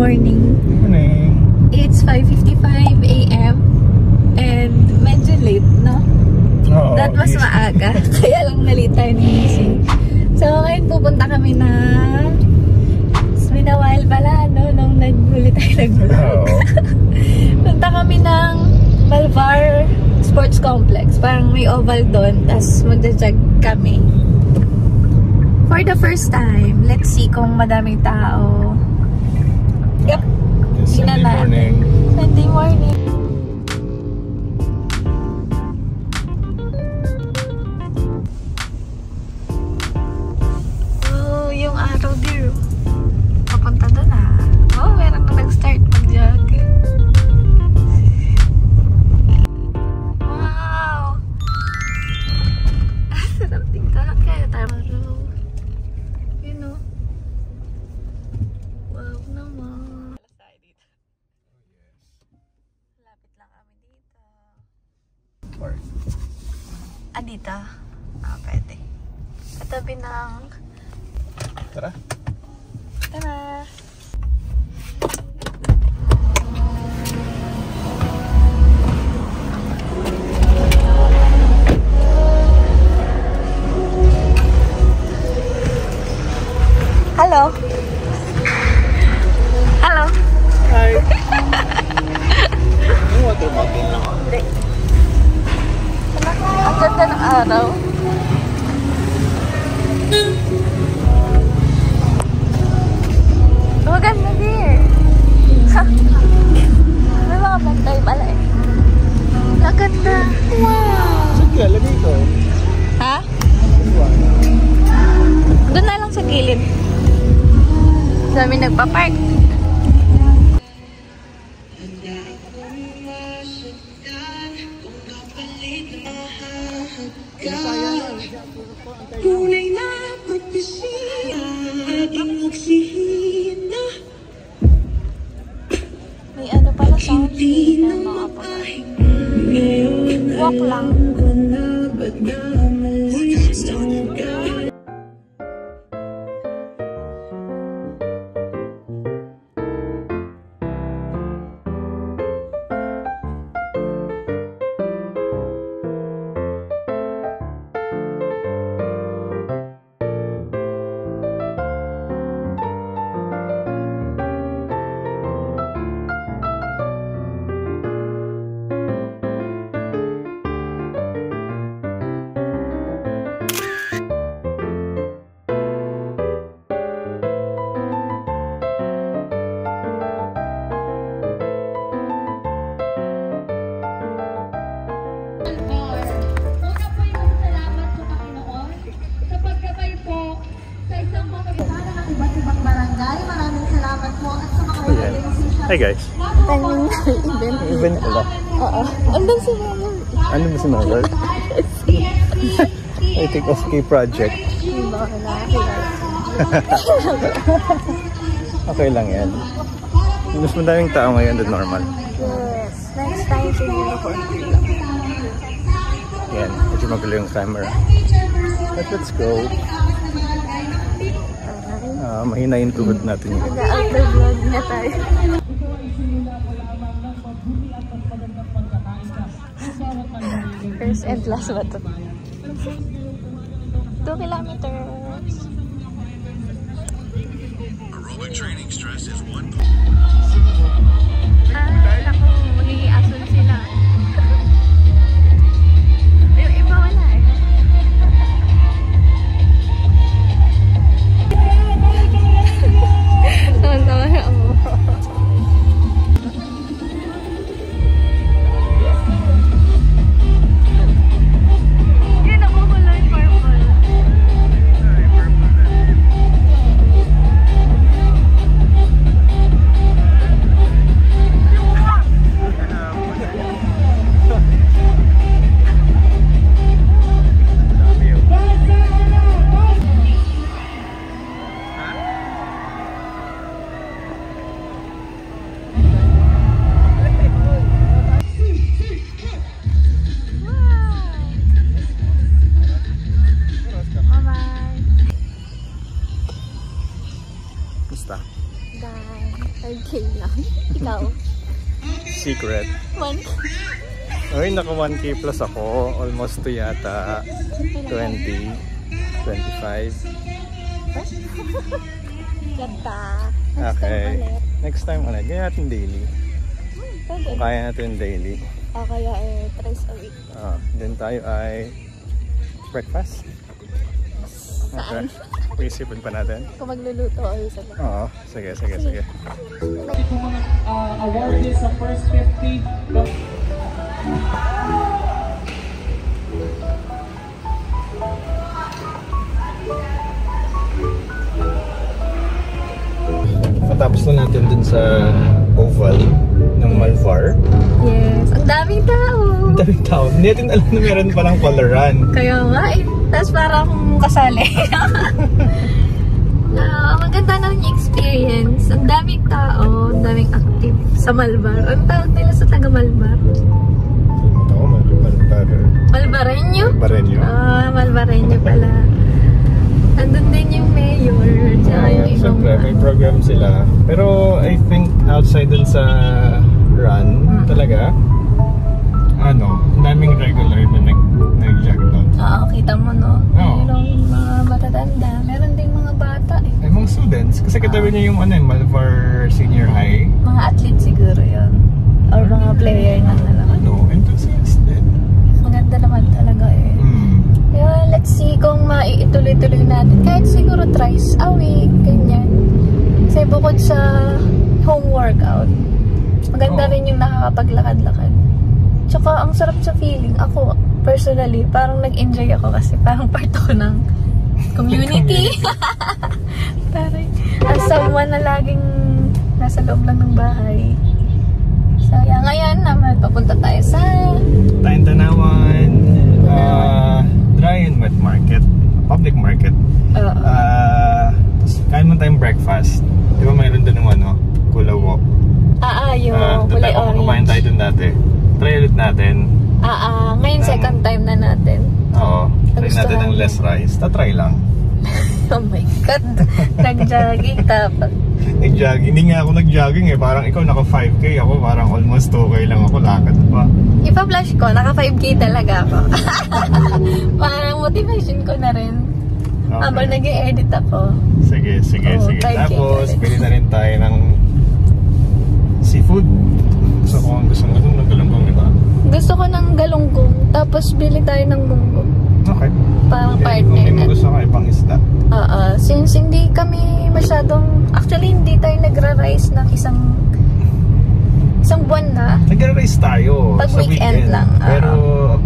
morning. Good morning. It's 5:55 AM and medyo late, no? Oh, That was maaga. Kaya lang nalita tayo ng gising. So ngayon pupunta kami na it's been a while pala, no? Nung naghuli tayo nag-vlog. Punta kami ng Malvar Sports Complex. Parang may oval doon. Tapos magja-jog kami. For the first time, let's see kung madaming tao. Yep. Sunday morning. Sunday morning. Oh, yung araw dear. Papunta doon ah. Oh, meron ka nag-start mag-jog. Wow! Sarap tingnan. Kaya tayo araw. You know. Wow naman. Lapit lang kami dito. Dito? Pwede. Katabi ng... Tara. Tara! Hello! Hello! Hi! Yung water bottle lang ako. Hindi. Ang ganda ng araw. Maganda din. May mga bantay pala eh. Ang ganda. Wow! Sige, lagay ko. Ha? Doon na lang sa gilid. Dami nagpa-park. Tunay na pagpisiya ating oksihina. May ano pala sound na mga pag walk lang. Hi guys. Timing na event. Event pala. Oo. Andun si Mama. Ano ba si Mother? I think of key project. Hindi ba ako nakakilala? Okay lang yan. Mas madaming tao ngayon than normal. Yes. Next time siguro ko. Yan. Medyo magulo yung camera. But let's go. Mahina yung tuhod natin yun. Nag-out the vlog na tayo. First and last ba ito? 2 kilometers. Aerobic training stress is 1. Naku, mag-i-asun sila. Yung iba wala eh. Tawa-tawa na ako. Yun, nakukulay purple. Basta. Dan, 5K lang. Ikaw? Secret. 1K. Ay, naka 1K plus ako. Almost to yata. 20. 25. Ganda. Okay. Next time ulit. Gaya natin daily. Pwede. Kung kaya natin daily. O kaya thrice a week. Then tayo ay breakfast. Saan? Okay. Isipin pa natin. Kung magluluto o sa labas. Oo. Sige. Ito mga awarded sa first 50. Matapos na natin dun sa oval ng Malvar. Yes. Ang daming tao. Ang daming tao. Hindi natin alam na meron palang coloran. Kaya nga eh. Tapos para akong kasali. Maganda na yung experience. Ang daming tao. Ang daming active sa Malvar. Ang tawag nila sa taga Malvar? Ito, Malvar. Malvareño? Malvareño. Malvareño pala. Andun din yung mayor. Tsaka yung ibang Siyempre, may program sila. Pero I think outside dun sa run, talaga, ang daming regular na nag-jog doon. Oo, kita mo no? Oo. Mayroong mga matatanda. Meron ding mga bata eh. Ay, mga students. Kasi katabi niya yung Malvar Senior High. Mga athlete siguro yun. Or mga player na lang. Enthusiast din. Maganda naman talaga eh. Yeah, let's see kung maituloy-tuloy natin. Kahit siguro thrice a week, ganyan. Kasi bukod sa home workout, maganda rin yung nakakapaglakad-lakad. Tsaka ang sarap sa feeling. Ako, personally, parang nag-enjoy ako kasi parang part ako ng community. Parang as someone na laging nasa loob lang ng bahay. So, yeah, ngayon naman, papunta tayo sa Tanawan. Dry and wet market. Public market. Tapos kain mo tayong breakfast. Di ba mayroon doon ng kulawo? Yung kulay orange. Kumain tayo doon dati. Try ulit natin. Ngayon second time na natin. Oo. Try natin ng less rice. Try lang. Oh my God. Nag-jogging tapos. Nag-jogging. Hindi nga ako nag-jogging eh. Parang ikaw naka 5K. Ako parang almost 2K lang ako. Lakad pa. Ipa-flash ko. Naka 5K talaga ako. Parang motivation ko na rin. Okay. Habang nag-i-edit ako. Sige. 5K Tapos, ulit. pili na rin tayo ng seafood. Gusto ko ng galunggong, di ba? Gusto ko ng galunggong. Tapos bili tayo ng munggo. Okay. Parang Kung partner hindi na. mo gusto ka ibang isda. Since hindi kami masyadong, actually hindi tayo nagra-rice ng isang buwan na. Nag-rice tayo Pag sa weekend lang, Pero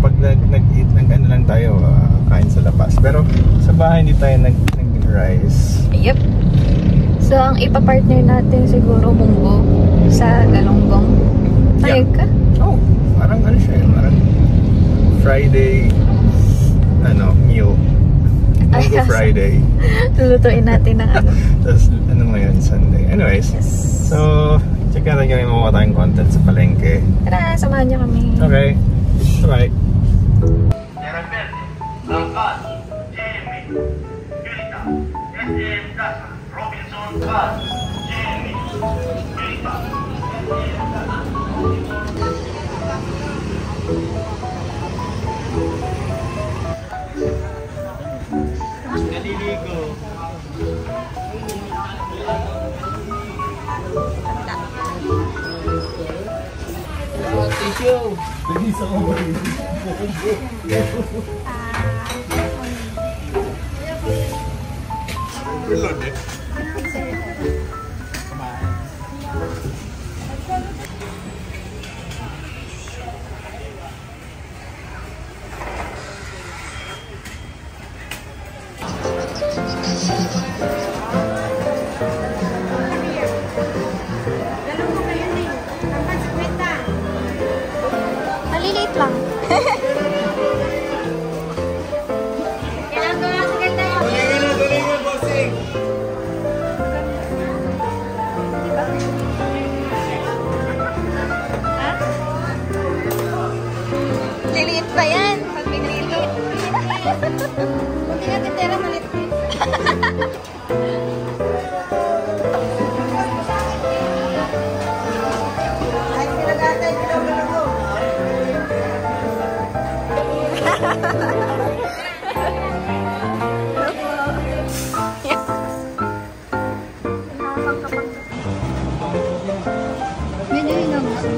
pag nag-eat ng lang tayo, kain sa labas. Pero sa bahay hindi tayo nag-rice. Yep. So, ang ipapartner natin siguro munggo sa galunggong. Ayag ka? Oh, parang siya. Parang Friday, meal. Munggo Friday. Lulutuin natin ng Tapos, ngayon, Sunday. Anyways, so, check natin kami mga tayong content sa palengke. Tara, samahan niyo kami. Okay. Alright. Maliliit lang. Liliit pa yan. Pag piniliit. Buti nga titera maliit. Medyo hinagusan.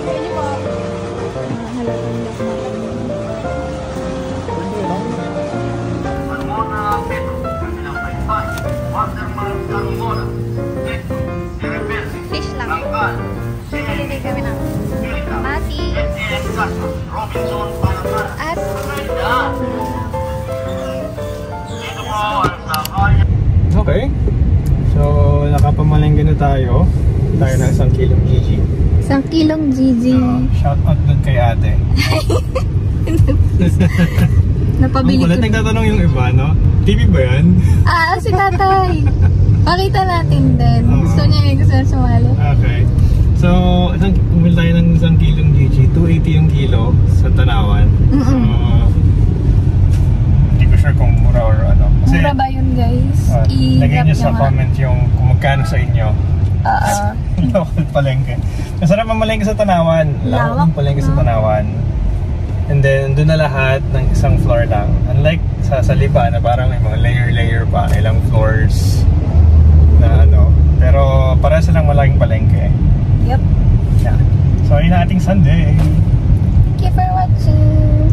Medyo ba? Halatang lang fish lang. Nalilay kami ng mati. At Okay. So, nakapamalengke na tayo. Tayo ng 1 kilong GG. 1 kilong GG. Shout out dun kay ate. Napabili Ang kulit, ko. nagtatanong yung iba, no? TV ba yan? Si tatay. Pakita natin din. Gusto niya yung gusto na sumali. Okay. So, umil tayo ng 1 kilong GG. 280 yung kilo sa Tanawan. So, hindi ko sure kung mura or ano. Kasi, Mura ba yun, guys? lagay I-drop nyo sa nga. comment yung kung magkano sa inyo. Oo. Local palengke. Masarap ang malengke sa Tanawan. Lawak ang palengke sa Tanawan. And then, doon na lahat ng isang floor lang. Unlike sa Liba na parang may mga layer-layer pa, ilang floors na ano. Pero para silang malaking palengke. Yep. Yeah. So, yun ang ating Sunday. Thank you for watching.